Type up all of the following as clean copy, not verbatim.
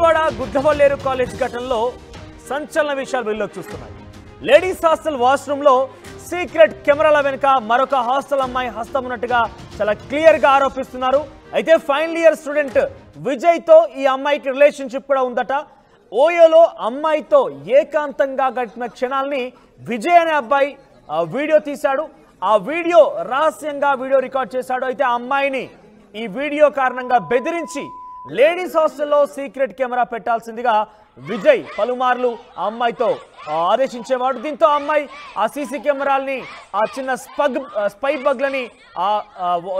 Vijayawada గుద్దవల్లేరు college ఘటనలో సంచలన విషయాలు వెలుగులోకి చూస్తున్నాయి. లేడీస్ హాస్టల్ వాష్రూమ్ లో సీక్రెట్ కెమెరాల వెనుక మరొక హాస్టల్ అమ్మాయి హస్తం ఉన్నట్టుగా చాలా క్లియర్ గా ఆరోపిస్తున్నారు. అయితే ఫైనల్ ఇయర్ స్టూడెంట్ విజయ్ తో ఈ అమ్మాయికి రిలేషన్షిప్ కూడా ఉందట. ఓయోలో అమ్మాయితో ఏకాంతంగా గడిపిన క్షణాలని విజయ్ అనే అబ్బాయి వీడియో తీశాడు. ఆ వీడియో రహస్యంగా వీడియో రికార్డ్ చేశాడు. అయితే ఆ అమ్మాయిని ఈ వీడియో కారణంగా బెదిరించి లేడీస్ హాస్టల్లో సీక్రెట్ కెమెరా పెట్టాల్సిందిగా విజయ్ పలుమార్లు ఆ అమ్మాయితో ఆదేశించేవాడు. దీంతో అమ్మాయి ఆ సీసీ కెమెరాల్ని ఆ చిన్న స్పై బగ్లని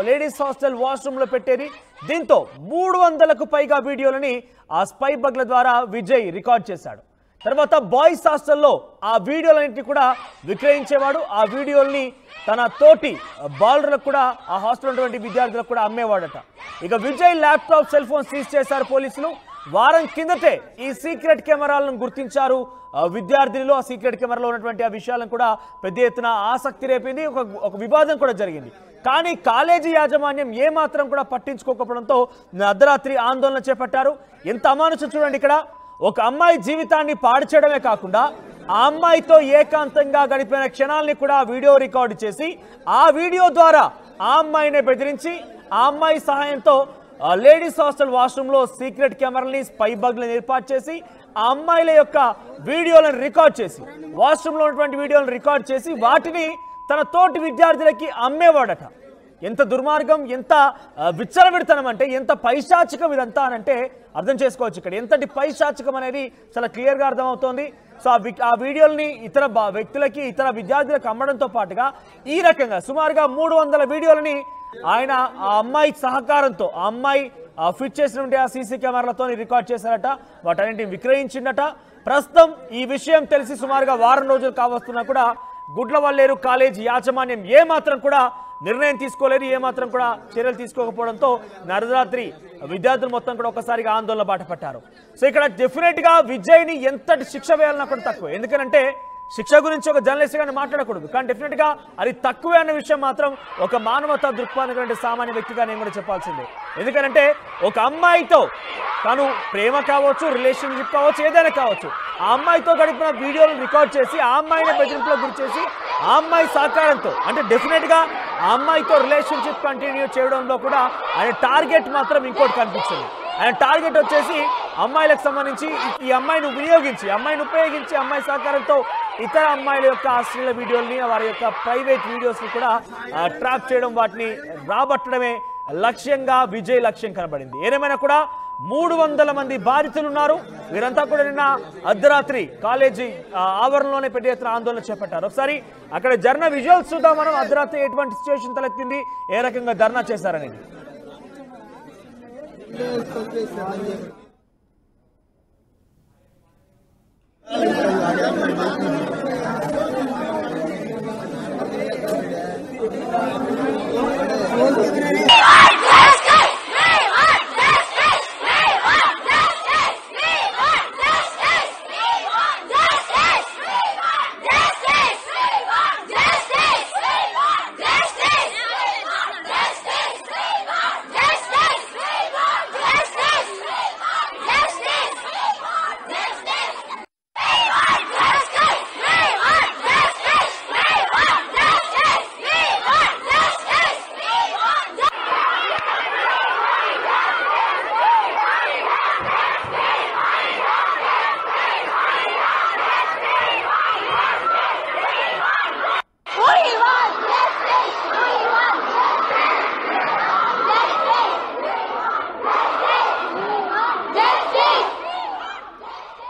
లేడీస్ హాస్టల్ వాష్రూమ్లో పెట్టేది. దీంతో 300కు పైగా వీడియోలని ఆ స్పై బగ్ల ద్వారా విజయ్ రికార్డ్ చేశాడు. తర్వాత బాయ్స్ హాస్టల్లో ఆ వీడియోలన్నింటినీ కూడా విక్రయించేవాడు. ఆ వీడియోల్ని తన తోటి బాలులకు కూడా ఆ హాస్టల్ ఉన్నటువంటి విద్యార్థులకు కూడా అమ్మేవాడట. ఇక Vijay laptop cell phone seize చేశారు పోలీసులు. వారం కిందటే ఈ సీక్రెట్ కెమెరాలను గుర్తించారు విద్యార్థులు. ఆ సీక్రెట్ కెమెరాలో ఉన్నటువంటి ఆ విషయాలను కూడా పెద్ద ఎత్తున ఆసక్తి రేపింది. ఒక వివాదం కూడా జరిగింది. కానీ కాలేజీ యాజమాన్యం ఏమాత్రం కూడా పట్టించుకోకపోవడంతో అర్ధరాత్రి ఆందోళన చేపట్టారు. ఎంత అమానుషం చూడండి. ఇక్కడ ఒక అమ్మాయి జీవితాన్ని పాడు చేయడమే కాకుండా ఆ అమ్మాయితో ఏకాంతంగా గడిపిన క్షణాలని కూడా వీడియో రికార్డు చేసి ఆ వీడియో ద్వారా ఆ అమ్మాయిని బెదిరించి ఆ అమ్మాయి సహాయంతో లేడీస్ హాస్టల్ వాష్రూమ్లో సీక్రెట్ కెమెరాలని స్పై బగ్లను ఏర్పాటు చేసి ఆ అమ్మాయిల యొక్క వీడియోలను రికార్డ్ చేసి వాష్రూమ్లో ఉన్నటువంటి వీడియోలను రికార్డ్ చేసి వాటిని తన తోటి విద్యార్థులకి అమ్మేవాడట. ఎంత దుర్మార్గం, ఎంత విచ్చలవిడతనం అంటే, ఎంత పైశాచికం ఇదంతా అనంటే అర్థం చేసుకోవచ్చు. ఇక్కడ ఎంతటి పైశాచికం అనేది చాలా క్లియర్గా అర్థమవుతోంది. సో ఆ వీడియోల్ని ఇతర వ్యక్తులకి ఇతర విద్యార్థులకు అమ్మడంతో పాటుగా ఈ రకంగా సుమారుగా 300 వీడియోలని ఆయన ఆ అమ్మాయి సహకారంతో ఆ అమ్మాయి ఫిట్ చేసినటువంటి ఆ సీసీ కెమెరాలతో రికార్డ్ చేశారట. వాటన్నింటిని విక్రయించిందట. ప్రస్తుతం ఈ విషయం తెలిసి సుమారుగా వారం రోజులు కావస్తున్నా కూడా గుడ్లవల్లేరు కాలేజ్ యాజమాన్యం ఏమాత్రం కూడా నిర్ణయం తీసుకోలేదు, ఏమాత్రం కూడా చర్యలు తీసుకోకపోవడంతో అర్ధరాత్రి విద్యార్థులు మొత్తం కూడా ఒకసారిగా ఆందోళన బాట పట్టారు. సో ఇక్కడ డెఫినెట్గా విజయ్ని ఎంతటి శిక్ష వేయాలన్నా కూడా తక్కువ. ఎందుకంటే శిక్ష గురించి ఒక జర్నలిస్ట్ గానే మాట్లాడకూడదు, కానీ డెఫినెట్గా అది తక్కువే అన్న విషయం మాత్రం ఒక మానవతా దృక్పథం సామాన్య వ్యక్తిగా నేను కూడా చెప్పాల్సిందే. ఎందుకంటే ఒక అమ్మాయితో తను ప్రేమ కావచ్చు, రిలేషన్షిప్ కావచ్చు, ఏదైనా కావచ్చు, ఆ అమ్మాయితో గడిపిన వీడియోలను రికార్డ్ చేసి ఆ అమ్మాయిని బెదిరింపులకు గురి చేసి ఆ అమ్మాయి సహకారంతో అంటే డెఫినెట్గా ఆ అమ్మాయితో రిలేషన్షిప్ కంటిన్యూ చేయడంలో కూడా ఆయన టార్గెట్ మాత్రం ఇంకోటి కనిపించింది. ఆయన టార్గెట్ వచ్చేసి అమ్మాయిలకు సంబంధించి ఈ అమ్మాయిని ఉపయోగించి అమ్మాయి సహకారంతో ఇతర అమ్మాయిల యొక్క అశ్లీల వీడియోల్ని, వారి యొక్క ప్రైవేట్ వీడియోస్ని కూడా ట్రాప్ చేయడం, వాటిని రాబట్టడమే లక్ష్యంగా విజయ్ లక్ష్యం కనబడింది. ఏదేమైనా కూడా 300 మంది బాధితులు ఉన్నారు. వీరంతా కూడా నిన్న అర్ధరాత్రి కాలేజీ ఆవరణలోనే పెద్ద ఎత్తున ఆందోళన చేపట్టారు. ఒకసారి అక్కడ ధర్నా విజువల్స్ చూద్దాం మనం. అర్ధరాత్రి ఎటువంటి సిచ్యువేషన్ తలెత్తింది, ఏ రకంగా ధర్నా చేశారని.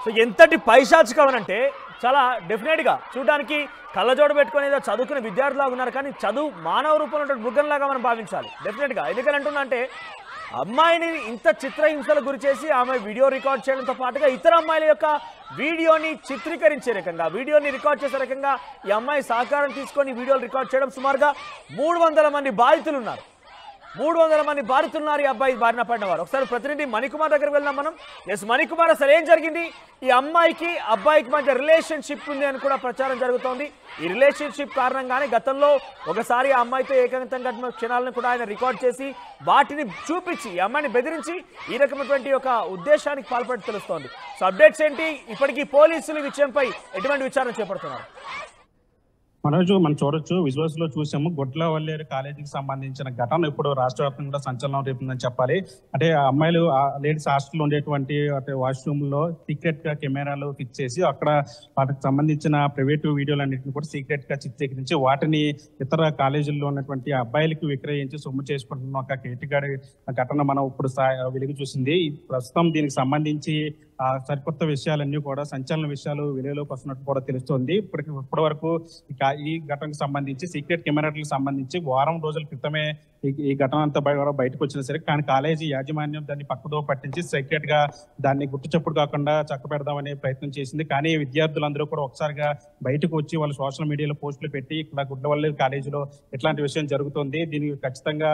సో ఎంతటి పైశాచికం అంటే చాలా డెఫినెట్గా చూడడానికి కళ్ళజోడు పెట్టుకుని ఏదో చదువుకునే విద్యార్థులాగా ఉన్నారు, కానీ చదువు మానవ రూపంలో మృగంలాగా మనం భావించాలి డెఫినెట్గా. ఎందుకని అంటున్నా అమ్మాయిని ఇంత చిత్రహింసలకు గురి చేసి ఆమె వీడియో రికార్డ్ చేయడంతో పాటుగా ఇతర అమ్మాయిల యొక్క వీడియోని చిత్రీకరించే రకంగా, వీడియోని రికార్డ్ చేసే రకంగా ఈ అమ్మాయి సహకారం తీసుకొని వీడియోలు రికార్డ్ చేయడం. సుమారుగా 300 మంది బాధితులు ఉన్నారు. 300 మంది బాధితున్నారు ఈ అబ్బాయి బారిన పడిన వారు. ఒకసారి ప్రతినిధి మణికుమార్ దగ్గరికి వెళ్దాం మనం. ఎస్ మణికుమార్, అసలు ఏం జరిగింది? ఈ అమ్మాయికి అబ్బాయికి మధ్య రిలేషన్షిప్ ఉంది అని కూడా ప్రచారం జరుగుతోంది. ఈ రిలేషన్షిప్ కారణంగానే గతంలో ఒకసారి ఆ అమ్మాయితో ఏకాంతం గడిపిన క్షణాలను కూడా ఆయన రికార్డ్ చేసి వాటిని చూపించి ఈ అమ్మాయిని బెదిరించి ఈ రకమైనటువంటి ఒక ఉద్దేశానికి పాల్పడి తెలుస్తోంది. సో అప్డేట్స్ ఏంటి? ఇప్పటికీ పోలీసులు ఈ విషయంపై ఎటువంటి విచారణ చేపడుతున్నారు? మనోజు మనం చూడొచ్చు, విజువల్స్ లో చూసాము. గుడ్లవల్లేరు కాలేజీకి సంబంధించిన ఘటన ఇప్పుడు రాష్ట్ర వ్యాప్తంగా సంచలనం రేపుందని చెప్పాలి. అంటే అమ్మాయిలు లేడీస్ హాస్టల్లో ఉండేటువంటి వాష్రూమ్ లో సీక్రెట్ గా కెమెరాలు ఫిక్స్ చేసి అక్కడ వాటికి సంబంధించిన ప్రైవేట్ వీడియోలన్నింటిని కూడా సీక్రెట్ గా చిత్రీకరించి వాటిని ఇతర కాలేజీల్లో ఉన్నటువంటి అబ్బాయిలకు విక్రయించి సొమ్ము చేసుకుంటున్న ఒక కేటుగాడి ఘటన మనం ఇప్పుడు వెలుగు చూసింది. ప్రస్తుతం దీనికి సంబంధించి సరికొత్త విషయాలన్నీ కూడా సంచలన విషయాలు వెలుగులోకి వస్తున్నట్టు కూడా తెలుస్తోంది. ఇప్పటి వరకు ఈ ఘటనకు సంబంధించి సీక్రెట్ కెమెరాలకు సంబంధించి వారం రోజుల క్రితమే ఈ ఘటన అంతా బయటకు వచ్చినా సరే కానీ కాలేజీ యాజమాన్యం దాన్ని పక్కదో పట్టించి సీక్రెట్ గా దాన్ని గుట్టుచప్పుడు కాకుండా చక్కబెడదామనే ప్రయత్నం చేసింది. కానీ విద్యార్థులందరూ కూడా ఒకసారిగా బయటకు వచ్చి వాళ్ళు సోషల్ మీడియాలో పోస్టులు పెట్టి ఇక్కడ గుడ్లవల్లేరు కాలేజీలో ఇట్లాంటి విషయం జరుగుతుంది, దీనికి ఖచ్చితంగా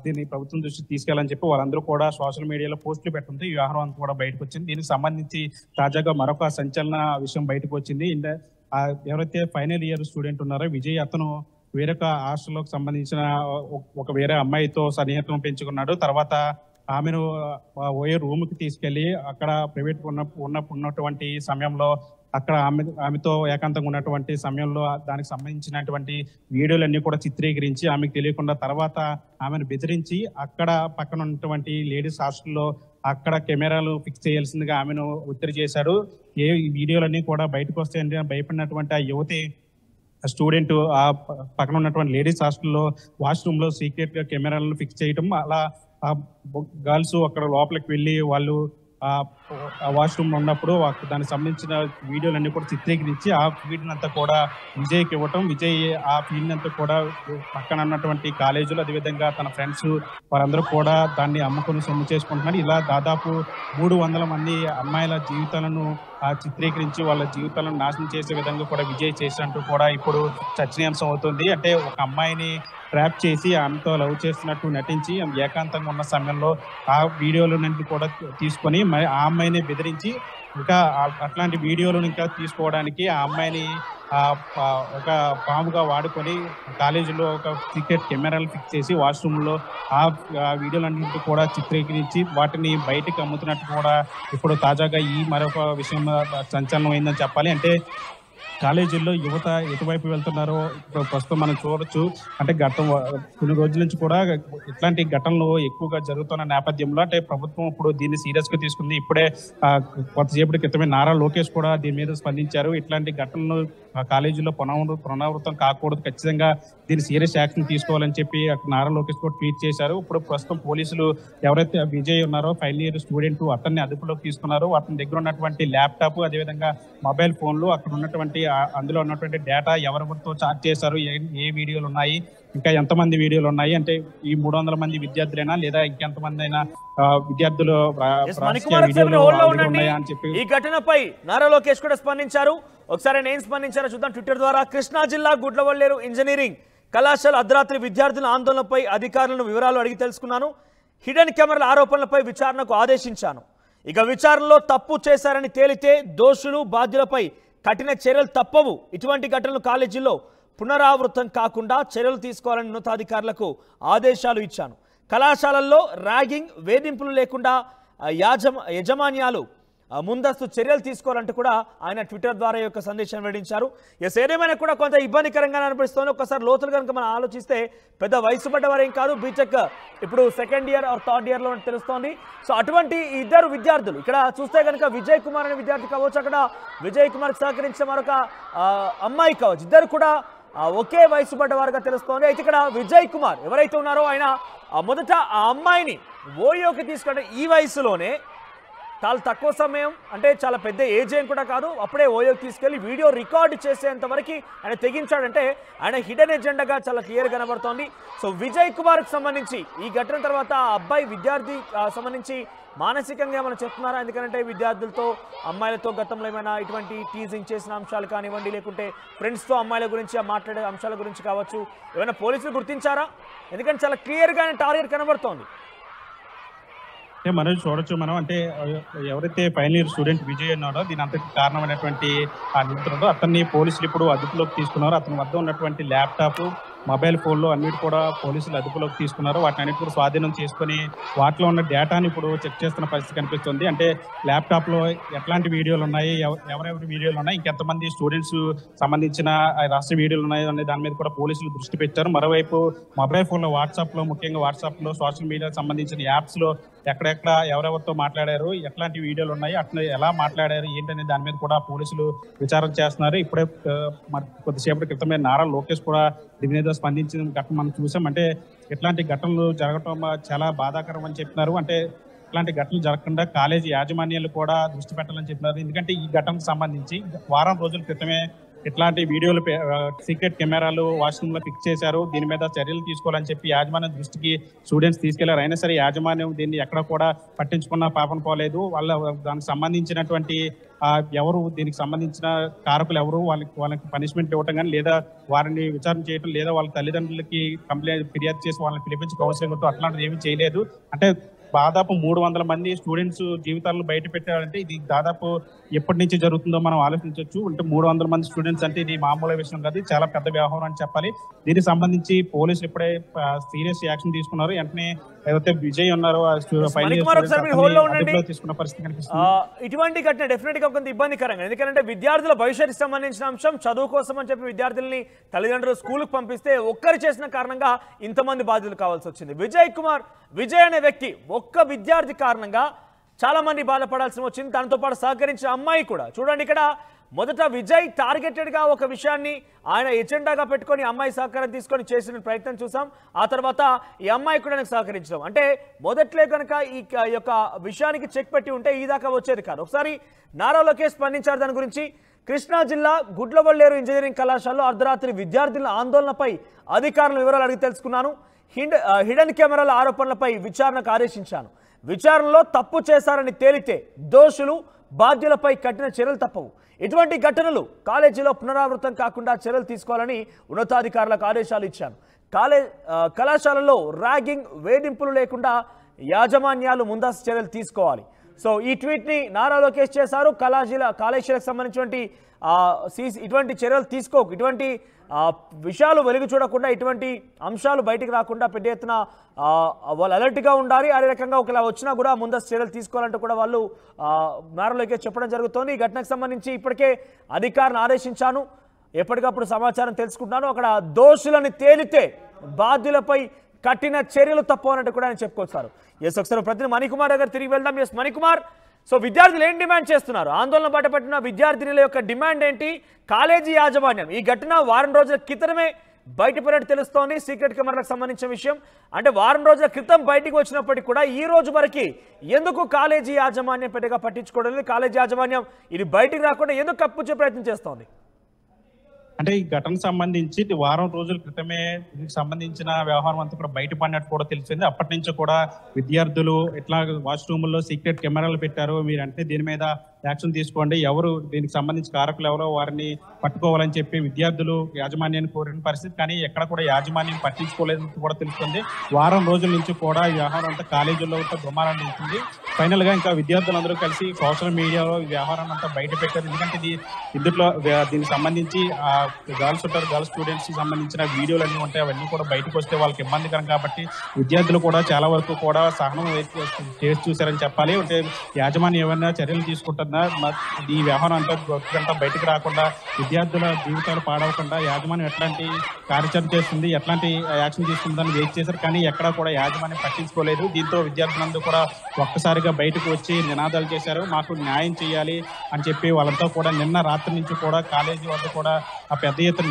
దీన్ని ప్రభుత్వం దృష్టికి తీసుకెళ్లాలని చెప్పి వాళ్ళందరూ కూడా సోషల్ మీడియాలో పోస్టులు పెట్టడంతో ఈ వ్యవహారం అంతా కూడా బయటకు వచ్చింది. దీనికి సంబంధించి తాజాగా మరొక సంచలన విషయం బయటకు వచ్చింది. ఎవరైతే ఫైనల్ ఇయర్ స్టూడెంట్ ఉన్నారో విజయ్, అతను వేరొక హాస్టల్లోకి సంబంధించిన ఒక వేరే అమ్మాయితో సన్నిహితం పెంచుకున్నాడు. తర్వాత ఆమెను ఓయే రూమ్ కి తీసుకెళ్లి అక్కడ ప్రైవేట్ ఉన్నటువంటి సమయంలో అక్కడ ఆమెతో ఏకాంతంగా ఉన్నటువంటి సమయంలో దానికి సంబంధించినటువంటి వీడియోలన్నీ కూడా చిత్రీకరించి ఆమెకు తెలియకుండా తర్వాత ఆమెను బెదిరించి అక్కడ పక్కన ఉన్నటువంటి లేడీస్ హాస్టల్లో అక్కడ కెమెరాలు ఫిక్స్ చేయాల్సిందిగా ఆమెను ఒత్తిడి చేశాడు. ఈ వీడియోలన్నీ కూడా బయటకు వస్తాయని భయపడినటువంటి ఆ యువతి స్టూడెంట్ ఆ పక్కన ఉన్నటువంటి లేడీస్ హాస్టల్లో వాష్రూమ్ లో సీక్రెట్ గా కెమెరాలను ఫిక్స్ చేయటం, అలా ఆ గర్ల్స్ అక్కడ లోపలికి వెళ్ళి వాళ్ళు ఆ వాష్రూమ్ లో ఉన్నప్పుడు దానికి సంబంధించిన వీడియోలన్నీ కూడా చిత్రీకరించి ఆ ఫీడ్ అంతా కూడా విజయ్కి ఇవ్వటం, విజయ్ ఆ ఫీడ్ అంతా కూడా పక్కన ఉన్నటువంటి కాలేజీలు అదేవిధంగా తన ఫ్రెండ్స్ వారందరూ కూడా దాన్ని అమ్ముకొని సొమ్ము చేసుకుంటున్నారు. ఇలా దాదాపు 300 మంది అమ్మాయిల జీవితాలను చిత్రీకరించి వాళ్ళ జీవితాలను నాశనం చేసే విధంగా కూడా విజయ్ చేసినట్టు కూడా ఇప్పుడు చర్చనీయాంశం అవుతుంది. అంటే ఒక అమ్మాయిని ట్రాప్ చేసి ఆమెతో లవ్ చేస్తున్నట్టు నటించి ఏకాంతంగా ఉన్న సమయంలో ఆ వీడియోలన్నింటినీ కూడా తీసుకొని మరి ఆ అమ్మాయిని బెదిరించి ఇంకా అట్లాంటి వీడియోలను ఇంకా తీసుకోవడానికి ఆ అమ్మాయిని ఒక పాముగా వాడుకొని కాలేజీలో ఒక సీక్రెట్ కెమెరాలు ఫిక్స్ చేసి వాష్రూమ్లో ఆ వీడియోలన్నింటినీ కూడా చిత్రీకరించి వాటిని బయటకు అమ్ముతున్నట్టు కూడా ఇప్పుడు తాజాగా ఈ మరొక విషయం సంచలనం అయిందని చెప్పాలి. అంటే కాలేజీల్లో యువత ఎటువైపు వెళ్తున్నారో ప్రస్తుతం మనం చూడొచ్చు. అంటే కొన్ని రోజుల నుంచి కూడా ఇట్లాంటి ఘటనలు ఎక్కువగా జరుగుతున్న నేపథ్యంలో అంటే ప్రభుత్వం ఇప్పుడు దీన్ని సీరియస్ గా తీసుకుంది. ఇప్పుడే కొద్దిసేపటి క్రితమే నారా లోకేష్ కూడా దీని మీద స్పందించారు. ఇట్లాంటి ఘటనలు కాలేజీలో పునరావృతం కాకూడదు, ఖచ్చితంగా దీన్ని సీరియస్ యాక్షన్ తీసుకోవాలని చెప్పి నారా లోకేష్ కూడా ట్వీట్ చేశారు. ఇప్పుడు ప్రస్తుతం పోలీసులు ఎవరైతే విజయ్ ఉన్నారో ఫైనల్ ఇయర్ స్టూడెంట్ అతన్ని అదుపులోకి తీసుకున్నారు. అతని దగ్గర ఉన్నటువంటి ల్యాప్టాప్ అదేవిధంగా మొబైల్ ఫోన్లు అక్కడ ఉన్నటువంటి అందులో ఉన్నటువంటి డేటా ఎవరెవరితో చాట్ చేశారు, ఏ వీడియోలు ఉన్నాయి, ఇంకా ఎంతమంది వీడియోలు ఉన్నాయి, అంటే ఈ 300 మంది విద్యార్థులైనా లేదా ఇంకెంతమంది అయినా విద్యార్థులు అని చెప్పి ఈ ఘటనపై నారా లోకేష్ కూడా స్పందించారు. ఒకసారి నేను స్పందించారో చూద్దాం. ట్విట్టర్ ద్వారా కృష్ణా జిల్లా గుడ్లవల్లేరు ఇంజనీరింగ్ కళాశాల అర్ధరాత్రి విద్యార్థుల ఆందోళనపై అధికారులను వివరాలు అడిగి తెలుసుకున్నాను. హిడెన్ కెమెరాల ఆరోపణలపై విచారణకు ఆదేశించాను. ఇక విచారణలో తప్పు చేశారని తేలితే దోషులు బాధ్యులపై కఠిన చర్యలు తప్పవు. ఇటువంటి ఘటనలు కాలేజీల్లో పునరావృతం కాకుండా చర్యలు తీసుకోవాలని ఉన్నతాధికారులకు ఆదేశాలు ఇచ్చాను. కళాశాలల్లో ర్యాగింగ్ వేధింపులు లేకుండా యజమాన్యాలు ముందస్తు చర్యలు తీసుకోవాలంటూ కూడా ఆయన ట్విట్టర్ ద్వారా యొక్క సందేశం వెల్లడించారు. ఏదేమైనా కూడా కొంత ఇబ్బందికరంగానే అనిపిస్తోంది. ఒకసారి లోతులు కనుక మనం ఆలోచిస్తే పెద్ద వయసు పడ్డవారేం కాదు, బీటెక్ ఇప్పుడు సెకండ్ ఇయర్ ఆర్ థర్డ్ ఇయర్లో తెలుస్తోంది. సో అటువంటి ఇద్దరు విద్యార్థులు ఇక్కడ చూస్తే కనుక విజయ్ కుమార్ అనే విద్యార్థి కావచ్చు, అక్కడ విజయ్ కుమార్కి సహకరించిన మరొక అమ్మాయి కావచ్చు, ఇద్దరు కూడా ఒకే వయసు పడ్డవారుగా తెలుస్తోంది. అయితే ఇక్కడ విజయ్ కుమార్ ఎవరైతే ఉన్నారో ఆయన మొదట ఆ అమ్మాయిని ఓయోకి తీసుకుంటే ఈ వయసులోనే చాలా తక్కువ సమయం, అంటే చాలా పెద్ద ఏజ్ ఏం కూడా కాదు, అప్పుడే ఓయోకి తీసుకెళ్లి వీడియో రికార్డ్ చేసేంత వరకు ఆయన తెగించాడంటే ఆయన హిడెన్ ఎజెండాగా చాలా క్లియర్ కనబడుతోంది. సో విజయ్ కుమార్కి సంబంధించి ఈ ఘటన తర్వాత ఆ అబ్బాయి విద్యార్థి సంబంధించి మానసికంగా ఏమైనా చెప్తున్నారా? ఎందుకంటే విద్యార్థులతో అమ్మాయిలతో గతంలో ఏమైనా ఇటువంటి టీజింగ్ చేసిన అంశాలు కానివ్వండి, లేకుంటే ఫ్రెండ్స్తో అమ్మాయిల గురించి మాట్లాడే అంశాల గురించి కావచ్చు, ఏమైనా పోలీసులు గుర్తించారా? ఎందుకంటే చాలా క్లియర్గా టార్గెట్ కనబడుతోంది. అంటే మనం చూడొచ్చు, మనం అంటే ఎవరైతే ఫైనల్ ఇయర్ స్టూడెంట్ విజయ్ ఉన్నాడో దీని అంతటి కారణమైనటువంటి ఆ నిందితుడు అతన్ని పోలీసులు ఇప్పుడు అదుపులోకి తీసుకున్నారు. అతని వద్ద ఉన్నటువంటి ల్యాప్టాప్, మొబైల్ ఫోన్లు అన్నిటి కూడా పోలీసులు అదుపులోకి తీసుకున్నారు. వాటిని అన్నిటి కూడా స్వాధీనం చేసుకుని వాటిలో ఉన్న డేటాని ఇప్పుడు చెక్ చేస్తున్న పరిస్థితి కనిపిస్తుంది. అంటే ల్యాప్టాప్లో ఎట్లాంటి వీడియోలు ఉన్నాయి, ఎవరెవరి వీడియోలు ఉన్నాయి, ఇంకెంతమంది స్టూడెంట్స్ సంబంధించిన రాష్ట్ర వీడియోలు ఉన్నాయి అనే దాని మీద కూడా పోలీసులు దృష్టి పెట్టారు. మరోవైపు మొబైల్ ఫోన్లో వాట్సాప్లో, ముఖ్యంగా వాట్సాప్లో సోషల్ మీడియాకి సంబంధించిన యాప్స్లో ఎక్కడెక్కడ ఎవరెవరితో మాట్లాడారు, ఎట్లాంటి వీడియోలు ఉన్నాయి, అట్లా ఎలా మాట్లాడారు ఏంటనే దాని మీద కూడా పోలీసులు విచారణ చేస్తున్నారు. ఇప్పుడే కొద్దిసేపటి క్రితమే నారా లోకేష్ కూడా దీని మీద స్పందించిన ఘటన మనం చూసాం. అంటే ఇట్లాంటి ఘటనలు జరగటం చాలా బాధాకరం అని చెప్తున్నారు. అంటే ఇట్లాంటి ఘటనలు జరగకుండా కాలేజీ యాజమాన్యాలు కూడా దృష్టి పెట్టాలని చెప్తున్నారు. ఎందుకంటే ఈ ఘటనకు సంబంధించి వారం రోజుల క్రితమే ఇట్లాంటి వీడియోలు సీక్రెట్ కెమెరాలు వాష్రూమ్ లో ఫిక్స్ చేశారు. దీని మీద చర్యలు తీసుకోవాలని చెప్పి యాజమాన్యం దృష్టికి స్టూడెంట్స్ తీసుకెళ్లారు. అయినా సరే యాజమాన్యం దీన్ని ఎక్కడ కూడా పట్టించుకున్న పాపన పోలేదు. దానికి సంబంధించినటువంటి ఎవరు, దీనికి సంబంధించిన కారకులు ఎవరు, వాళ్ళకి పనిష్మెంట్ ఇవ్వటం కానీ, లేదా వారిని విచారణ చేయటం, లేదా వాళ్ళ తల్లిదండ్రులకి ఫిర్యాదు చేసి వాళ్ళని పిలిపించి కౌన్సిలింగ్ ఇవ్వటం అట్లాంటిది ఏమీ చేయలేదు. అంటే దాదాపు 300 మంది స్టూడెంట్స్ జీవితాలను బయట పెట్టారంటే ఇది దాదాపు ఎప్పటి నుంచి జరుగుతుందో మనం ఆలోచించవచ్చు. అంటే 300 మంది స్టూడెంట్స్ అంటే ఇది మామూలు విషయం కాదు, చాలా పెద్ద వ్యవహారం అని చెప్పాలి. దీనికి సంబంధించి పోలీసులు ఇప్పుడే సీరియస్ యాక్షన్ తీసుకున్నారు. వెంటనే ఏదైతే విజయ్ ఉన్నారో తీసుకున్న పరిస్థితి కనిపిస్తుంది. ఇటువంటి ఘటన డెఫినెట్ గా కొంత ఇబ్బందికరంగా, ఎందుకంటే విద్యార్థుల భవిష్యత్తుకు సంబంధించిన అంశం, చదువు కోసం అని చెప్పి విద్యార్థుల్ని తల్లిదండ్రులు స్కూల్కి పంపిస్తే ఒక్కరు చేసిన కారణంగా ఇంతమంది బాధ్యులు కావాల్సి వచ్చింది. విజయ్ అనే వ్యక్తి ఒక్క విద్యార్థి కారణంగా చాలా మంది బాధపడాల్సి వచ్చింది. దాంతో పాటు సహకరించిన అమ్మాయి కూడా. చూడండి, ఇక్కడ మొదట విజయ్ టార్గెటెడ్ గా ఒక విషయాన్ని ఆయన ఎజెండాగా పెట్టుకొని అమ్మాయి సహకారం తీసుకొని చేసిన ప్రయత్నం చూసాం. ఆ తర్వాత ఈ అమ్మాయి కూడా నాకు సహకరించడం, అంటే మొదట్లో కనుక ఈ యొక్క విషయానికి చెక్ పెట్టి ఉంటే ఈ దాకా వచ్చేది కాదు. ఒకసారి నారా లోకేష్ స్పందించారు దాని గురించి. కృష్ణా జిల్లా గుడ్లవల్లేరు ఇంజనీరింగ్ కళాశాలలో అర్ధరాత్రి విద్యార్థుల ఆందోళనపై అధికారుల వివరాలు అడిగి తెలుసుకున్నాను. హిడెన్ కెమెరాల ఆరోపణలపై విచారణకు ఆదేశించాను. విచారణలో తప్పు చేశారని తేలితే దోషులు బాధ్యులపై కఠిన చర్యలు తప్పవు. ఇటువంటి ఘటనలు కాలేజీలో పునరావృతం కాకుండా చర్యలు తీసుకోవాలని ఉన్నతాధికారులకు ఆదేశాలు ఇచ్చాను. కళాశాలలో ర్యాగింగ్, వేధింపులు లేకుండా యాజమాన్యాలు ముందస్తు చర్యలు తీసుకోవాలి. సో ఈ ట్వీట్ని నారా లోకేష్ చేశారు. కాలేజీలకు సంబంధించినటువంటి ఇటువంటి చర్యలు తీసుకోకు, ఇటువంటి విషయాలు వెలుగు చూడకుండా, ఇటువంటి అంశాలు బయటికి రాకుండా పెద్ద ఎత్తున వాళ్ళు అలర్ట్గా ఉండాలి. అదే రకంగా ఒకలా వచ్చినా కూడా ముందస్తు చర్యలు తీసుకోవాలంటూ కూడా వాళ్ళు నారా లోకేష్ చెప్పడం జరుగుతోంది. ఈ ఘటనకు సంబంధించి ఇప్పటికే అధికారులను ఆదేశించాను, ఎప్పటికప్పుడు సమాచారం తెలుసుకుంటున్నాను. అక్కడ దోషులని తేలితే బాధ్యులపై కఠిన చర్యలు తప్పవన్నట్టు కూడా ఆయన చెప్పుకొచ్చారు. ఎస్, ఒకసారి ప్రతినిధి మణికుమార్ దగ్గర తిరిగి వెళ్దాం. ఎస్ మణికుమార్, సో విద్యార్థులు ఏం డిమాండ్ చేస్తున్నారు? ఆందోళన బాటపట్టిన విద్యార్థినుల యొక్క డిమాండ్ ఏంటి? కాలేజీ యాజమాన్యం ఈ ఘటన వారం రోజుల క్రితమే బయటపడినట్టు తెలుస్తోంది. సీక్రెట్ కెమెరాలకు సంబంధించిన విషయం అంటే వారం రోజుల క్రితం బయటికి వచ్చినప్పటికీ కూడా ఈ రోజు వరకు ఎందుకు కాలేజీ యాజమాన్యం పెద్దగా పట్టించుకోవడం లేదు? కాలేజీ యాజమాన్యం ఇది బయటికి రాకుండా ఎందుకు కప్పుచ్చే ప్రయత్నం చేస్తోంది? అంటే ఈ ఘటనకు సంబంధించి వారం రోజుల క్రితమే దీనికి సంబంధించిన వ్యవహారం అంతా కూడా బయటపడినట్టు కూడా తెలిసింది. అప్పటి నుంచి కూడా విద్యార్థులు ఇట్లా వాష్రూమ్లో సీక్రెట్ కెమెరాలు పెట్టారు, మీరంటే దీని మీద యాక్షన్ తీసుకోండి, ఎవరు దీనికి సంబంధించి కారకులు ఎవరో వారిని పట్టుకోవాలని చెప్పి విద్యార్థులు యాజమాన్యాన్ని కోరిన పరిస్థితి. కానీ ఎక్కడ కూడా యాజమాన్యం పట్టించుకోలేదని కూడా తెలుస్తుంది. వారం రోజుల నుంచి కూడా ఈ వ్యవహారం అంతా కాలేజీల్లో ఉంటే దుమారాన్ని ఉంటుంది. ఫైనల్ గా ఇంకా విద్యార్థులందరూ కలిసి సోషల్ మీడియాలో ఈ వ్యవహారం అంతా బయట పెట్టారు. ఎందుకంటే ఇందులో దీనికి సంబంధించి గర్ల్స్ ఉంటారు, గర్ల్స్ స్టూడెంట్స్ కి సంబంధించిన వీడియోలు అన్నీ ఉంటాయి. అవన్నీ కూడా బయటకు వస్తే వాళ్ళకి ఇబ్బందికరం కాబట్టి విద్యార్థులు కూడా చాలా వరకు కూడా సహనం చేసి చూశారని చెప్పాలి. అంటే యాజమాన్యం ఏమైనా చర్యలు తీసుకుంటుందా, ఈ వ్యవహారం అంతా బయటకు రాకుండా విద్యార్థుల జీవితాలు పాడవకుండా యాజమాన్యం ఎట్లాంటి కార్యాచరణ చేస్తుంది, ఎట్లాంటి యాక్షన్ తీసుకుందని వెయిట్ చేశారు. కానీ ఎక్కడా కూడా యాజమాన్యం పట్టించుకోలేదు. దీంతో విద్యార్థులందరూ కూడా ఒక్కసారిగా బయటకు వచ్చి నినాదాలు చేశారు, మాకు న్యాయం చేయాలి అని చెప్పి. వాళ్ళంతా కూడా నిన్న రాత్రి నుంచి కూడా కాలేజీ వద్ద కూడా ఆ పెద్ద ఎత్తున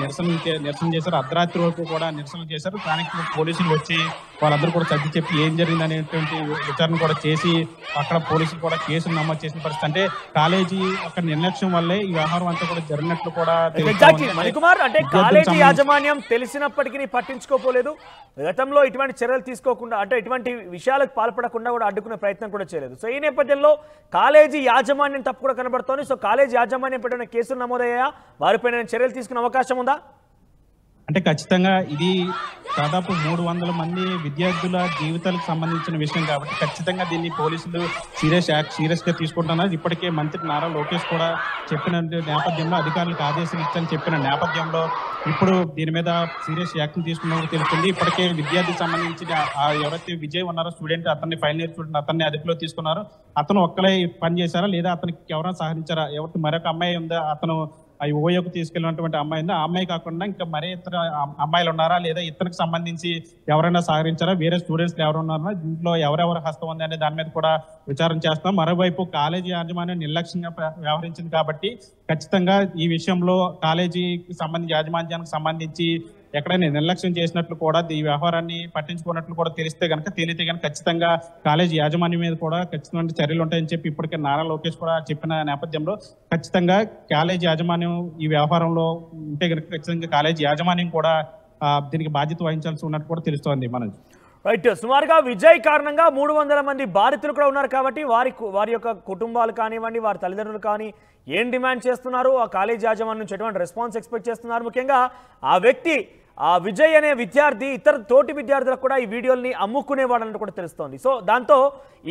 నిరసన చేశారు. అర్ధరాత్రి వరకు కూడా నిరసన చేశారు. స్థానిక పోలీసులు వచ్చి వాళ్ళందరూ కూడా సర్ది చెప్పి ఏం జరిగింది అనేటువంటి విచారణ కూడా చేసి అక్కడ పోలీసులు కూడా కేసులు నమోదు చేసిన పరిస్థితి. అంటే కాలేజీ అక్కడ నిర్లక్ష్యం వల్లే ఈ వ్యవహారం అంతా కూడా జరిగినట్లు కూడా మణికుమార్, అంటే కాలేజీ యాజమాన్యం తెలిసినప్పటికీ పట్టించుకోపోలేదు. గతంలో ఇటువంటి చర్యలు తీసుకోకుండా, అంటే ఇటువంటి విషయాలకు పాల్పడకుండా కూడా అడ్డుకునే ప్రయత్నం కూడా చేయలేదు. సో ఈ నేపథ్యంలో కాలేజీ యాజమాన్యం తప్పు కూడా కనబడుతోంది. సో కాలేజీ యాజమాన్యం పెట్టిన కేసులు నమోదయ్యాయా? వారిపైన చర్యలు తీసుకునే అవకాశం ఉందా? అంటే ఖచ్చితంగా ఇది దాదాపు 300 మంది విద్యార్థుల జీవితాలకు సంబంధించిన విషయం కాబట్టి ఖచ్చితంగా దీన్ని పోలీసులు సీరియస్ గా తీసుకుంటున్నారు. ఇప్పటికే మంత్రి నారా లోకేష్ కూడా చెప్పిన నేపథ్యంలో, అధికారులకు ఆదేశాలు ఇచ్చని చెప్పిన నేపథ్యంలో ఇప్పుడు దీని మీద సీరియస్ యాక్షన్ తీసుకున్నట్టు తెలుస్తుంది. ఇప్పటికే విద్యార్థికి సంబంధించిన ఎవరైతే విజయ్ ఉన్నారో స్టూడెంట్, అతన్ని ఫైనల్ ఇయర్ స్టూడెంట్, అతన్ని అదుపులో తీసుకున్నారు. అతను ఒక్కలే పని చేశారా లేదా అతనికి ఎవరైనా సహకరించారా? ఎవరికి మరొక అమ్మాయి ఉందా, అతను ఓయోకు తీసుకెళ్ళినటువంటి అమ్మాయి ఉందా, ఆ అమ్మాయి కాకుండా ఇంకా మరే ఇతర అమ్మాయిలు ఉన్నారా లేదా ఇతనికి సంబంధించి ఎవరైనా సహకరించారా, వేరే స్టూడెంట్స్ ఎవరు ఉన్నారా, దీంట్లో ఎవరెవరు హస్తం ఉంది అనే దాని మీద కూడా విచారణ చేస్తాం. మరోవైపు కాలేజీ యాజమాన్యం నిర్లక్ష్యంగా వ్యవహరించింది కాబట్టి ఖచ్చితంగా ఈ విషయంలో కాలేజీకి సంబంధించి యాజమాన్యానికి సంబంధించి ఎక్కడైనా నిర్లక్ష్యం చేసినట్లు కూడా ఈ వ్యవహారాన్ని పట్టించుకున్నట్లు కూడా తేలితే కనుక ఖచ్చితంగా కాలేజీ యాజమాన్యం మీద కూడా ఖచ్చితమైన చర్యలు ఉంటాయని చెప్పి ఇప్పటికే నారా లోకేష్ కూడా చెప్పిన నేపథ్యంలో ఖచ్చితంగా కాలేజీ యాజమాన్యం ఈ వ్యవహారంలో ఉంటే కనుక ఖచ్చితంగా కాలేజీ యాజమాన్యం కూడా దీనికి బాధ్యత వహించాల్సి ఉన్నట్టు కూడా తెలుస్తోంది. మనది రైట్. సుమారుగా విజయ్ కారణంగా 300 మంది బాధితులు కూడా ఉన్నారు కాబట్టి వారి యొక్క కుటుంబాలు కానివ్వండి, వారి తల్లిదండ్రులు కానీ ఏం డిమాండ్ చేస్తున్నారు, ఆ కాలేజ్ యాజమాన్యం నుంచి ఎటువంటి రెస్పాన్స్ ఎక్స్పెక్ట్ చేస్తున్నారు? ముఖ్యంగా ఆ వ్యక్తి, ఆ విజయ్ అనే విద్యార్థి ఇతర తోటి విద్యార్థులకు కూడా ఈ వీడియోల్ని అమ్ముకునేవాడన్నట్టు కూడా తెలుస్తోంది. సో దాంతో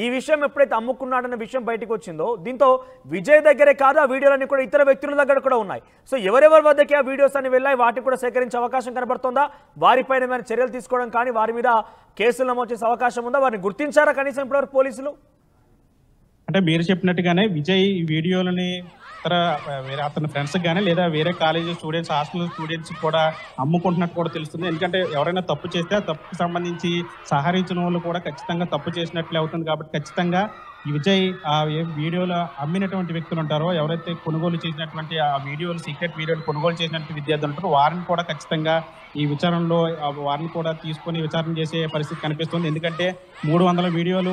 ఈ విషయం ఎప్పుడైతే అమ్ముకున్నాడన్న విషయం బయటకు వచ్చిందో, దీంతో విజయ్ దగ్గరే కాదు ఆ వీడియోలన్నీ కూడా ఇతర వ్యక్తుల దగ్గర కూడా ఉన్నాయి. సో ఎవరెవరి వద్దకి ఆ వీడియోస్ అన్ని వెళ్ళాయి, వాటిని కూడా సేకరించే అవకాశం కనబడుతుందా? వారిపైన ఏమైనా చర్యలు తీసుకోవడం కానీ, వారి మీద కేసులు నమోదు చేసే అవకాశం ఉందా? వారిని గుర్తించారా కనీసం ఇప్పటివరకు పోలీసులు? అంటే మీరు చెప్పినట్టుగానే విజయ్ ఈ వీడియోలని వేరే అతని ఫ్రెండ్స్ కానీ లేదా వేరే కాలేజీ స్టూడెంట్స్, హాస్టల్ స్టూడెంట్స్ కూడా అమ్ముకుంటున్నట్టు కూడా తెలుస్తుంది. ఎందుకంటే ఎవరైనా తప్పు చేస్తే ఆ తప్పుకు సంబంధించి సహకరించిన వాళ్ళు కూడా ఖచ్చితంగా తప్పు చేసినట్లే అవుతుంది. కాబట్టి ఖచ్చితంగా ఈ విజయ్ ఆ వీడియోలో అమ్మినటువంటి వ్యక్తులు ఉంటారో, ఎవరైతే కొనుగోలు చేసినటువంటి ఆ వీడియోలు, సీక్రెట్ వీడియోలు కొనుగోలు చేసినటువంటి విద్యార్థులు ఉంటారో వారిని కూడా ఖచ్చితంగా ఈ విచారణలో వారిని కూడా తీసుకొని విచారణ చేసే పరిస్థితి కనిపిస్తుంది. ఎందుకంటే 300 వీడియోలు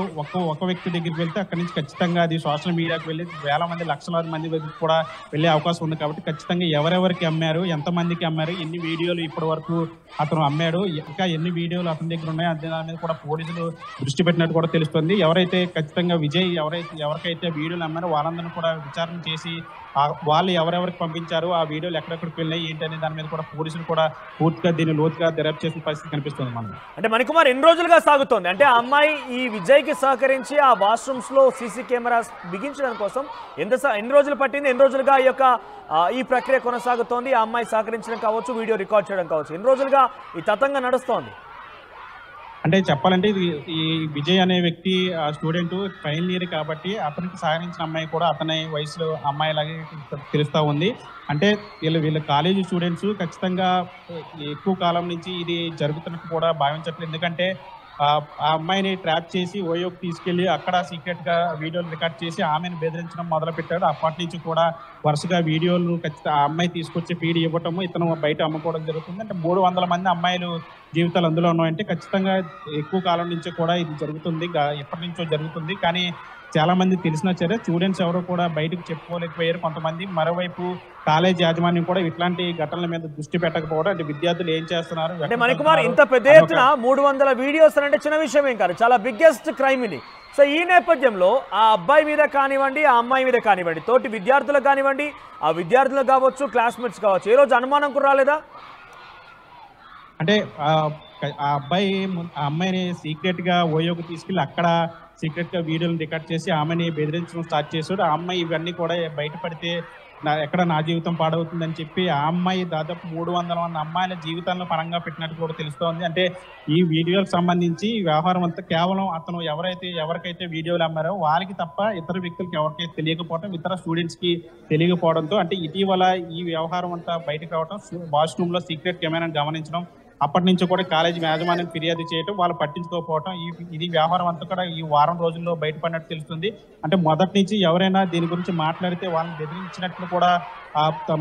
ఒక వ్యక్తి దగ్గరికి వెళ్తే అక్కడి నుంచి ఖచ్చితంగా అది సోషల్ మీడియాకి వెళ్ళి వేల మంది, లక్షలాది మంది దగ్గరికి కూడా వెళ్ళే అవకాశం ఉంది. కాబట్టి ఖచ్చితంగా ఎవరెవరికి అమ్మారు, ఎంతమందికి అమ్మారు, ఎన్ని వీడియోలు ఇప్పటి వరకు అతను అమ్మాడు, ఇంకా ఎన్ని వీడియోలు అతని దగ్గర ఉన్నాయో దాని మీద కూడా పోలీసులు దృష్టి పెట్టినట్టు కూడా తెలుస్తుంది. ఎవరైతే ఖచ్చితంగా విజయ్ ఎవరికైతే వీడియోలు అమ్మారో వాళ్ళందరినీ కూడా విచారణ చేసి వాళ్ళు ఎవరెవరికి పంపించారు, ఆ వీడియోలు ఎక్కడెక్కడికి వెళ్ళాయి ఏంటి అనే దాని మీద కూడా పోలీసులు కూడా పూర్తిగా దీన్ని లోతుగా దర్యాప్తు చేసిన పరిస్థితి కనిపిస్తుంది. మనం అంటే మణికుమార్ ఎన్ని రోజులుగా సాగుతోంది అంటే ఆ అమ్మాయి ఈ విజయ్కి సహకరించి ఆ వాష్రూమ్స్ లో సీసీ కెమెరాస్ బిగించడం కోసం ఎన్ని రోజులు పట్టింది? ఎన్ని రోజులుగా ఈ ప్రక్రియ కొనసాగుతోంది? ఆ అమ్మాయి సహకరించడం కావచ్చు, వీడియో రికార్డ్ చేయడం కావచ్చు, ఎన్ని రోజులుగా ఈ తతంగం నడుస్తోంది? అంటే చెప్పాలంటే ఈ విజయ్ అనే వ్యక్తి స్టూడెంట్ ఫైనల్ ఇయర్ కాబట్టి అతనికి సహకరించిన అమ్మాయి కూడా అతని వయసులో అమ్మాయిలాగే తెలుస్తూ ఉంది. అంటే వీళ్ళ కాలేజీ స్టూడెంట్స్ ఖచ్చితంగా ఎక్కువ కాలం నుంచి ఇది జరుగుతున్నట్టు కూడా భావించట్లేదు. ఎందుకంటే ఆ అమ్మాయిని ట్రాప్ చేసి ఓయోకి తీసుకెళ్లి అక్కడ సీక్రెట్ గా వీడియోలు రికార్డ్ చేసి ఆమెను బెదిరించడం మొదలు పెట్టాడు. అప్పటి నుంచి కూడా వరుసగా వీడియోలు ఖచ్చితంగా ఆ అమ్మాయి తీసుకొచ్చి ఫీడ్ ఇవ్వటము, ఇతను బయట అమ్ముకోవడం జరుగుతుంది. అంటే 300 మంది అమ్మాయిలు జీవితాలు అందులో ఉన్నాయంటే ఖచ్చితంగా ఎక్కువ కాలం నుంచి కూడా ఇది జరుగుతుంది, ఎప్పటి నుంచో జరుగుతుంది. కానీ చాలా మంది తెలిసిన సరే స్టూడెంట్స్ ఎవరు కూడా బయటకు చెప్పుకోలేకపోయారు కొంతమంది. మరోవైపు కాలేజ్ యాజమాన్యం కూడా ఇట్లాంటి ఘటనల మీద దృష్టి పెట్టకపోవడం, అంటే విద్యార్థులు ఏం చేస్తున్నారు అంటే మణికుమార్ ఇంత పెద్ద ఎత్తున 300 వీడియోస్ అంటే చిన్న విషయం ఏం కాదు, చాలా బిగ్గెస్ట్ క్రైమ్ ఇది. సో ఈ నేపథ్యంలో ఆ అబ్బాయి మీద కానివ్వండి, ఆ అమ్మాయి మీద కానివ్వండి, తోటి విద్యార్థులకు కానివ్వండి, ఆ విద్యార్థులకు కావచ్చు, క్లాస్మేట్స్ కావచ్చు, ఏ రోజు అనుమానం కూడా రాలేదా? అంటే ఆ అమ్మాయిని సీక్రెట్ గా ఓయోకి తీసుకెళ్ళి అక్కడ సీక్రెట్ గా వీడియోలు రికార్డ్ చేసి ఆమెని బెదిరించడం స్టార్ట్ చేశాడు. ఆ అమ్మాయి ఇవన్నీ కూడా బయటపడితే ఎక్కడ నా జీవితం పాడవుతుందని చెప్పి ఆ అమ్మాయి దాదాపు 300 మంది అమ్మాయిల జీవితాలను పరంగా పెట్టినట్టు కూడా తెలుస్తోంది. అంటే ఈ వీడియోలకు సంబంధించి ఈ వ్యవహారం అంతా కేవలం అతను ఎవరికైతే వీడియోలు అమ్మారో వారికి తప్ప ఇతర వ్యక్తులకు ఎవరికైతే తెలియకపోవడం, ఇతర స్టూడెంట్స్ కి తెలియకపోవడంతో అంటే ఇటీవల ఈ వ్యవహారం అంతా బయటకు రావడం, వాష్రూమ్ లో సీక్రెట్ కెమెరాను గమనించడం, అప్పటి నుంచి కూడా కాలేజీ యాజమాన్యం ఫిర్యాదు చేయడం, వాళ్ళు పట్టించుకోకపోవడం, ఇది వ్యవహారం అంతా కూడా ఈ వారం రోజుల్లో బయటపడినట్టు తెలుస్తుంది. అంటే మొదటి నుంచి ఎవరైనా దీని గురించి మాట్లాడితే వాళ్ళని బెదిరించినట్లు కూడా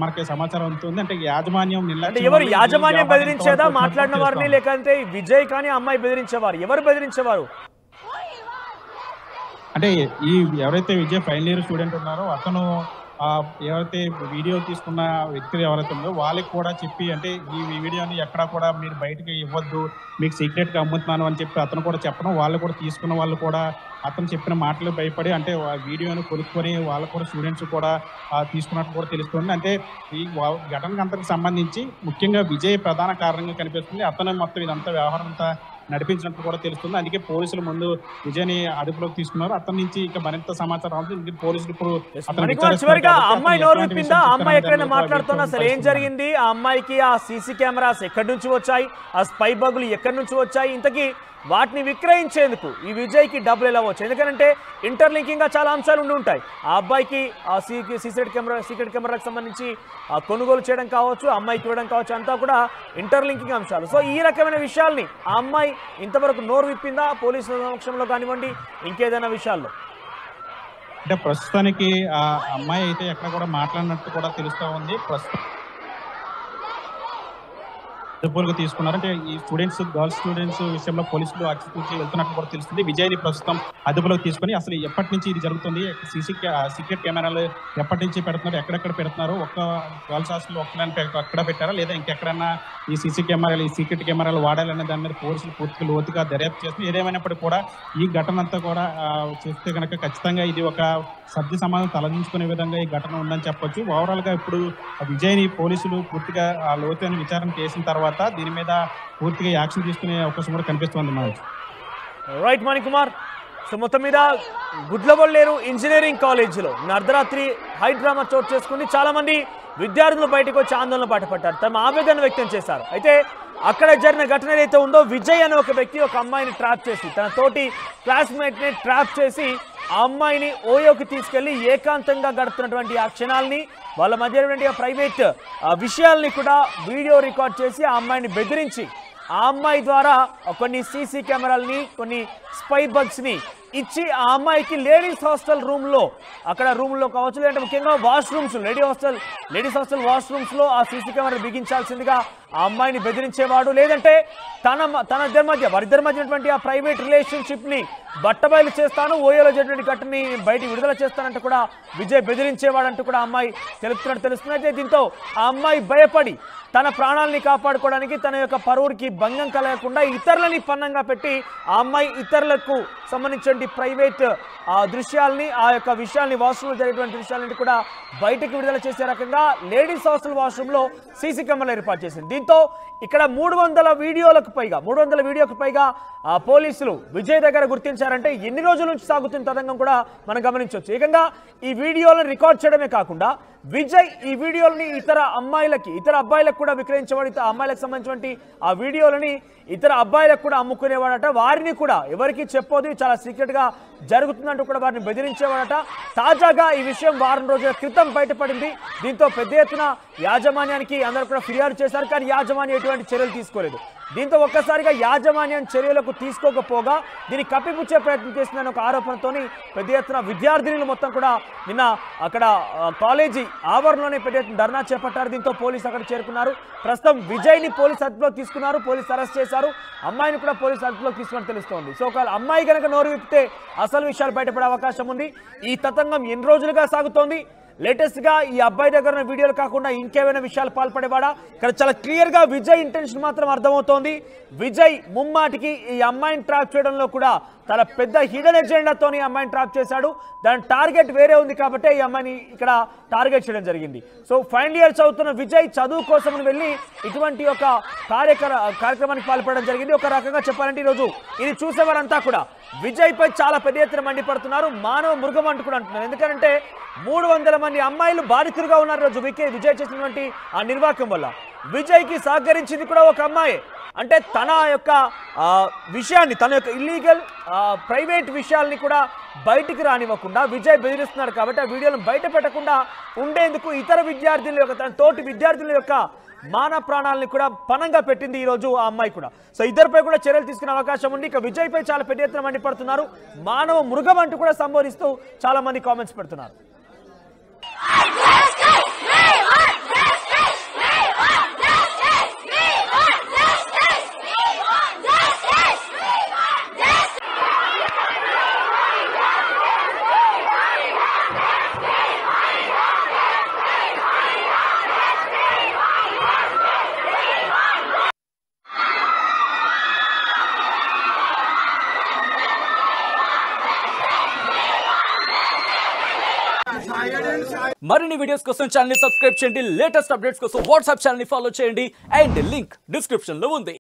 మనకి సమాచారం ఉంటుంది. అంటే యాజమాన్యం ఎవరు యాజమాన్యం బెదిరించేదా మాట్లాడిన వారిని, లేకంటే విజయ్ కానీ అమ్మాయి బెదిరించేవారు? ఎవరు బెదిరించేవారు? అంటే ఈ ఎవరైతే విజయ్ ఫైనల్ ఇయర్ స్టూడెంట్ ఉన్నారో అతను ఎవరైతే వీడియో తీసుకున్న వ్యక్తులు ఎవరైతే ఉన్నారో వాళ్ళకి కూడా చెప్పి, అంటే ఈ వీడియోని ఎక్కడా కూడా మీరు బయటకు ఇవ్వద్దు, మీకు సీక్రెట్గా అమ్ముతున్నాను అని చెప్పి అతను కూడా చెప్పడం, వాళ్ళు కూడా తీసుకున్న వాళ్ళు కూడా అతను చెప్పిన మాటలు భయపడి అంటే ఆ వీడియోను కొనుక్కొని వాళ్ళు కూడా స్టూడెంట్స్ కూడా తీసుకున్నట్టు కూడా తెలుస్తుంది. అంటే ఈ ఘటనకు అంతకు సంబంధించి ముఖ్యంగా విజయ్ ప్రధాన కారణంగా కనిపిస్తుంది. అతను మొత్తం ఇదంతా వ్యవహారం అంతా నడిపించినట్టు కూడా తెలుస్తుంది. అందుకే పోలీసులు ముందు విజయ్ని అదుపులోకి తీసుకున్నారు. అతని నుంచి ఇంకా మరింత సమాచారం అవుతుంది. పోలీసులు ఇప్పుడు అమ్మాయి నోరు విప్పిందా? అమ్మాయి ఎక్కడైనా మాట్లాడుతున్నా సరే ఏం జరిగింది? ఆ అమ్మాయికి ఆ సీసీ కెమెరాస్ ఎక్కడి నుంచి వచ్చాయి? ఆ స్పై బగ్గులు ఎక్కడి నుంచి వచ్చాయి? ఇంతకీ వాటిని విక్రయించేందుకు ఈ విజయ్కి డబ్బులు ఎలా వచ్చాయి? ఎందుకంటే ఇంటర్లింకింగ్ గా చాలా అంశాలు ఉండి ఉంటాయి. ఆ అబ్బాయికి ఆ సీక్రెట్ కెమెరాకి సంబంధించి కొనుగోలు చేయడం కావచ్చు, అమ్మాయికి ఇవ్వడం కావచ్చు, అంతా కూడా ఇంటర్లింకింగ్ అంశాలు. సో ఈ రకమైన విషయాల్ని ఆ అమ్మాయి ఇంతవరకు నోరు విప్పిందా పోలీసుల సమక్షంలో కానివ్వండి, ఇంకేదైనా విషయాల్లో? అంటే ప్రస్తుతానికి ఆ అమ్మాయి అయితే ఎక్కడ కూడా మాట్లాడినట్టు కూడా తెలుస్తూ ఉంది. ప్రస్తుతం అదుపులోకి తీసుకున్నారు. అంటే ఈ స్టూడెంట్స్, గర్ల్స్ స్టూడెంట్స్ విషయంలో పోలీసులు ఆచితూచి వెళ్తున్నట్టు కూడా తెలుస్తుంది. విజయ్ని ప్రస్తుతం అదుపులోకి తీసుకొని అసలు ఎప్పటి నుంచి ఇది జరుగుతుంది, సీక్రెట్ కెమెరాలు ఎప్పటి నుంచి పెడుతున్నారు, ఎక్కడెక్కడ పెడుతున్నారు, ఒక్క గర్ల్స్ హాస్టల్ అక్కడ పెట్టారా లేదా ఇంకెక్కడన్నా ఈ సీక్రెట్ కెమెరాలు వాడాలనే దాని మీద పోలీసులు పూర్తిగా లోతుగా దర్యాప్తు చేస్తున్నారు. ఏదేమైనప్పటికీ కూడా ఈ ఘటన అంతా కూడా చూస్తే కనుక ఖచ్చితంగా ఇది ఒక సభ్య సమాజం తలదించుకునే విధంగా ఈ ఘటన ఉందని చెప్పొచ్చు. ఓవరాల్ గా ఇప్పుడు విజయ్ని పోలీసులు పూర్తిగా లోతైన విచారణ చేసిన తర్వాత దీని మీద పూర్తిగా యాక్షన్ తీసుకునే అవకాశం కూడా కనిపిస్తుంది. మనకి రైట్ మణికుమార్. సో మొత్తం మీద గుడ్లబొల్లేరు ఇంజనీరింగ్ కాలేజీలో అర్ధరాత్రి హై డ్రామా చోటు చేసుకుని చాలా మంది విద్యార్థులు బయటకు వచ్చి ఆందోళన పట్టుపట్టారు, తమ ఆవేదన వ్యక్తం చేశారు. అయితే అక్కడ జరిగిన ఘటన ఏదైతే ఉందో, విజయ్ అనే ఒక వ్యక్తి ఒక అమ్మాయిని ట్రాప్ చేసి, తన తోటి క్లాస్మేట్ని ట్రాప్ చేసి ఆ అమ్మాయిని ఓయోకి తీసుకెళ్లి ఏకాంతంగా గడుపుతున్నటువంటి ఆ క్షణాలని, వాళ్ళ మధ్య ప్రైవేట్ విషయాల్ని కూడా వీడియో రికార్డ్ చేసి ఆ అమ్మాయిని బెదిరించి ఆ అమ్మాయి ద్వారా కొన్ని సీసీ కెమెరాలని, కొన్ని స్పై బగ్స్ని ఇచ్చి ఆ అమ్మాయికి లేడీస్ హాస్టల్ రూమ్లో, అక్కడ రూమ్లో కావచ్చు, లేదంటే ముఖ్యంగా వాష్రూమ్స్, లేడీస్ హాస్టల్ వాష్రూమ్స్లో ఆ సీసీ కెమెరా బిగించాల్సిందిగా ఆ అమ్మాయిని బెదిరించేవాడు. లేదంటే వారిద్దరి మధ్య ఉన్నటువంటి ఆ ప్రైవేట్ రిలేషన్షిప్ని బట్టబయలు చేస్తాను, ఓయోలో జరిగినటువంటి ఘటనని బయటికి విడుదల చేస్తానంటూ కూడా విజయ్ బెదిరించేవాడంటూ కూడా అమ్మాయి తెలుస్తుంది. అయితే దీంతో ఆ అమ్మాయి భయపడి తన ప్రాణాలని కాపాడుకోవడానికి, తన యొక్క పరువుకి భంగం కలగకుండా ఇతరులని పన్నంగా పెట్టి ఆ అమ్మాయి ఇతరులకు సంబంధించిన ప్రైవేట్ దృశ్యాలని, ఆ యొక్క విషయాల్ని, వాష్రూమ్లో జరిగేటువంటి విషయాలని కూడా బయటకు విడుదల చేసే రకంగా లేడీస్ హాస్టల్ వాష్రూమ్లో సీసీ కెమెరాలు ఏర్పాటు చేసింది. దీంతో ఇక్కడ 300 వీడియోకు పైగా పోలీసులు విజయ్ దగ్గర గుర్తించారంటే ఎన్ని రోజుల నుంచి సాగుతున్న తతంగం కూడా మనం గమనించవచ్చు. ఏకంగా ఈ వీడియోలను రికార్డ్ చేయడమే కాకుండా విజయ్ ఈ వీడియోలని ఇతర అబ్బాయిలకు కూడా విక్రయించేవాడు. ఇతర అమ్మాయిలకు సంబంధించినటువంటి ఆ వీడియోలని ఇతర అబ్బాయిలకు కూడా అమ్ముకునేవాడట. వారిని కూడా ఎవరికి చెప్పొద్దు, చాలా సీక్రెట్ గా జరుగుతుందంటూ కూడా వారిని బెదిరించేవాడట. తాజాగా ఈ విషయం వారం రోజుల క్రితం బయటపడింది. దీంతో పెద్ద ఎత్తున యాజమాన్యానికి అందరూ కూడా ఫిర్యాదు చేశారు, కానీ యాజమాన్యం ఎటువంటి చర్యలు తీసుకోలేదు. దీంతో ఒక్కసారిగా యాజమాన్యం చర్యలకు తీసుకోకపోగా దీన్ని కప్పిపుచ్చే ప్రయత్నం చేస్తుందని ఒక ఆరోపణతోని పెద్ద ఎత్తున విద్యార్థినులు మొత్తం కూడా నిన్న అక్కడ కాలేజీ ఆవరణలోనే పెద్ద ఎత్తున ధర్నా చేపట్టారు. దీంతో పోలీసు అక్కడ చేరుకున్నారు. ప్రస్తుతం విజయ్ని పోలీసు అదుపులోకి తీసుకున్నారు, పోలీసు అరెస్ట్ చేశారు. అమ్మాయిని కూడా పోలీసు అదుపులోకి తీసుకుని తెలుస్తోంది. సో ఒకవేళ అమ్మాయి కనుక నోరు విప్పితే అసలు విషయాలు బయటపడే అవకాశం ఉంది. ఈ తతంగం ఎన్ని రోజులుగా సాగుతోంది? లేటెస్ట్ గా ఈ అబ్బాయి దగ్గర ఉన్న వీడియోలు కాకుండా ఇంకేమైనా విషయాలు పాల్పడేవాడా? ఇక్కడ చాలా క్లియర్ గా విజయ్ ఇంటెన్షన్ మాత్రం అర్థమవుతోంది. విజయ్ ముమ్మాటికి ఈ అమ్మాయిని ట్రాప్ చేయడంలో కూడా తన పెద్ద హిడెన్ ఎజెండాతో ఈ అమ్మాయిని ట్రాప్ చేశాడు. దాని టార్గెట్ వేరే ఉంది కాబట్టి ఈ అమ్మాయిని ఇక్కడ టార్గెట్ చేయడం జరిగింది. సో ఫైనల్ ఇయర్ చదువుతున్న విజయ్ చదువు కోసం వెళ్ళి ఇటువంటి ఒక కార్యక్రమానికి పాల్పడడం జరిగింది. ఒక రకంగా చెప్పాలంటే ఈరోజు ఇది చూసేవారంతా కూడా విజయ్ పై చాలా పెద్ద ఎత్తున మండిపడుతున్నారు, మానవ మృగం అంటూ కూడా అంటున్నారు. ఎందుకంటే 300 మంది అమ్మాయిలు బాధితులుగా ఉన్నారు రోజు విజయ్ చేసినటువంటి ఆ నిర్వాకం వల్ల. విజయ్కి సహకరించింది కూడా ఒక అమ్మాయి. అంటే తన యొక్క విషయాన్ని, తన యొక్క ఇల్లీగల్ ప్రైవేట్ విషయాల్ని కూడా బయటికి రానివ్వకుండా విజయ్ బెదిరిస్తున్నాడు. కాబట్టి ఆ వీడియోలను బయట పెట్టకుండా ఉండేందుకు ఇతర విద్యార్థుల యొక్క, తన తోటి విద్యార్థుల యొక్క మాన ప్రాణాలను కూడా పణంగా పెట్టింది ఈ రోజు ఆ అమ్మాయి కూడా. సో ఇద్దరిపై కూడా చర్యలు తీసుకునే అవకాశం ఉంది. ఇక విజయ్పై చాలా పెద్ద ఎత్తున మండిపడుతున్నారు. మానవ మృగం అంటూ కూడా సంబోధిస్తూ చాలా మంది కామెంట్స్ పెడుతున్నారు. మరిన్ని వీడియోస్ కోసం ఛానల్ ని సబ్స్క్రైబ్ చేయండి. లేటెస్ట్ అప్డేట్స్ కోసం వాట్సాప్ ఛానల్ ని ఫాలో చేయండి. అండ్ లింక్ డిస్క్రిప్షన్ లో ఉంది.